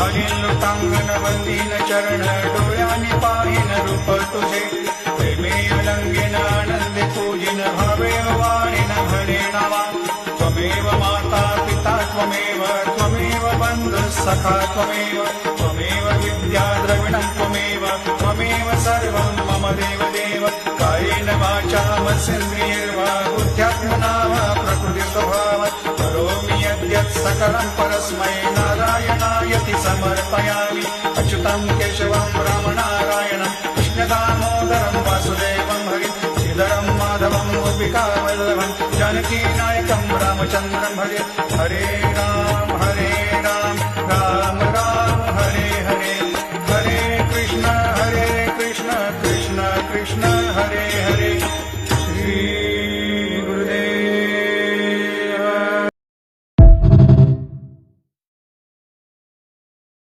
घालीन लोटांगण वंदीन चरण डोळ्याने पाहिन रूप तुझे प्रेमे अलंगेन आनंदे पूजिन भावेव वाणीन म्हणे नावा त्वमेव माता पिता त्वमेव त्वमेव बंधु सखा त्वमेव त्वमेव विद्या द्रविणं त्वमेव त्वमेव सर्वं मम देव देव कायेन वाचा मनसेन्द्रियैर्वा बुद्ध्यात्मना वा प्रकृति स्वभाव करोमि यद्यत् सकलं परस्मै नारायणायति समर्पयामि अच्युतं केशवं रामनारायणं कृष्णदामोदरं वासुदेवं हरिं श्रीधरं माधवं गोपिकावल्लभं जानकीनायकं रामचन्द्रं भजे हरे